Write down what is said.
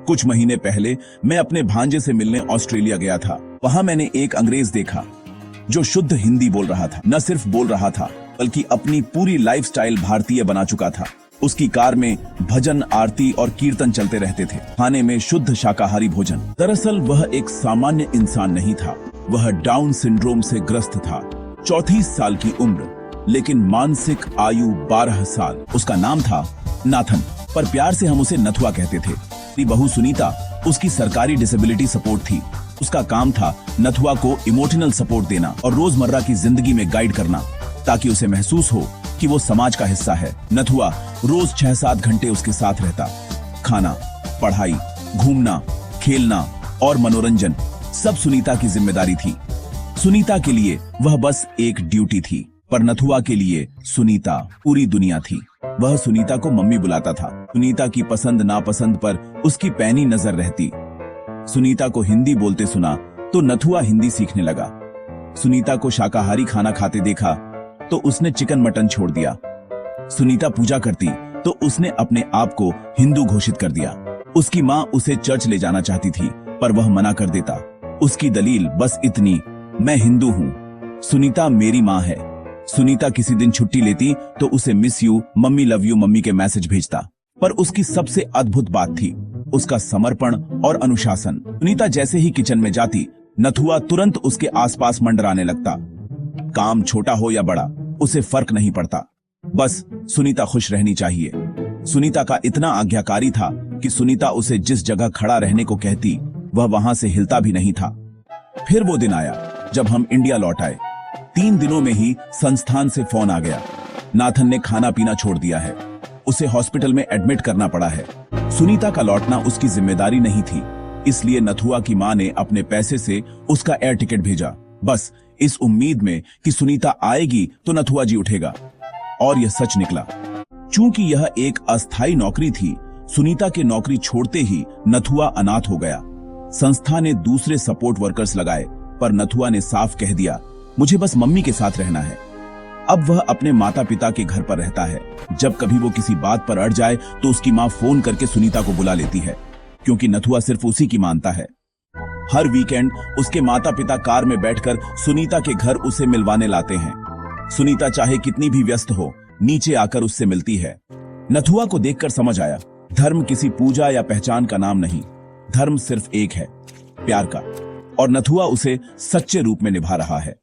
कुछ महीने पहले मैं अपने भांजे से मिलने ऑस्ट्रेलिया गया था। वहां मैंने एक अंग्रेज देखा जो शुद्ध हिंदी बोल रहा था। न सिर्फ बोल रहा था बल्कि अपनी पूरी लाइफस्टाइल भारतीय बना चुका था। उसकी कार में भजन, आरती और कीर्तन चलते रहते थे। खाने में शुद्ध शाकाहारी भोजन। दरअसल वह एक सामान्य इंसान नहीं था। वह डाउन सिंड्रोम से ग्रस्त था। 34 साल की उम्र, लेकिन मानसिक आयु 12 साल। उसका नाम था नाथन, पर प्यार से हम उसे नथुआ कहते थे। उसकी बहू सुनीता उसकी सरकारी डिसेबिलिटी सपोर्ट थी। उसका काम था नथुआ को इमोशनल सपोर्ट देना और रोजमर्रा की जिंदगी में गाइड करना, ताकि उसे महसूस हो कि वो समाज का हिस्सा है। नथुआ रोज 6-7 घंटे उसके साथ रहता। खाना, पढ़ाई, घूमना, खेलना और मनोरंजन सब सुनीता की जिम्मेदारी थी। सुनीता के लिए वह बस एक ड्यूटी थी, पर नथुआ के लिए सुनीता पूरी दुनिया थी। वह सुनीता को मम्मी बुलाता था। सुनीता की पसंद नापसंद पर उसकी पैनी नजर रहती। सुनीता को हिंदी बोलते सुना तो नथुआ हिंदी सीखने लगा। सुनीता को शाकाहारी खाना खाते देखा तो उसने चिकन मटन छोड़ दिया। सुनीता पूजा करती तो उसने अपने आप को हिंदू घोषित कर दिया। उसकी माँ उसे चर्च ले जाना चाहती थी, पर वह मना कर देता। उसकी दलील बस इतनी, मैं हिंदू हूँ, सुनीता मेरी माँ है। सुनीता किसी दिन छुट्टी लेती तो उसे miss you, mummy love you mummy के मैसेज भेजता। पर उसकी सबसे अद्भुत बात थी उसका समर्पण और अनुशासन। सुनीता जैसे ही किचन में जाती, नथुआ तुरंत उसके आसपास मंडराने लगता। काम छोटा हो या बड़ा उसे फर्क नहीं पड़ता, बस सुनीता खुश रहनी चाहिए। सुनीता का इतना आज्ञाकारी था कि सुनीता उसे जिस जगह खड़ा रहने को कहती वह वहां से हिलता भी नहीं था। फिर वो दिन आया जब हम इंडिया लौट आए। 3 दिनों में ही संस्थान से फोन आ गया, नाथन ने खाना पीना छोड़ दिया है, उसे हॉस्पिटल में एडमिट करना पड़ा है। सुनीता का लौटना उसकी जिम्मेदारी नहीं थी, इसलिए नथुआ की मां ने अपने पैसे से उसका एयर टिकट भेजा, बस इस उम्मीद में कि सुनीता आएगी तो नथुआ जी उठेगा। और यह सच निकला। चूंकि यह एक अस्थायी नौकरी थी, सुनीता के नौकरी छोड़ते ही नथुआ अनाथ हो गया। संस्था ने दूसरे सपोर्ट वर्कर्स लगाए, पर नथुआ ने साफ कह दिया, मुझे बस मम्मी के साथ रहना है। अब वह अपने माता पिता के घर पर रहता है। जब कभी वो किसी बात पर अड़ जाए तो उसकी माँ फोन करके सुनीता को बुला लेती है, क्योंकि नथुआ सिर्फ उसी की मानता है। हर वीकेंड उसके माता पिता कार में बैठकर सुनीता के घर उसे मिलवाने लाते हैं। सुनीता चाहे कितनी भी व्यस्त हो, नीचे आकर उससे मिलती है। नथुआ को देखकर समझ आया, धर्म किसी पूजा या पहचान का नाम नहीं, धर्म सिर्फ एक है, प्यार का। और नथुआ उसे सच्चे रूप में निभा रहा है।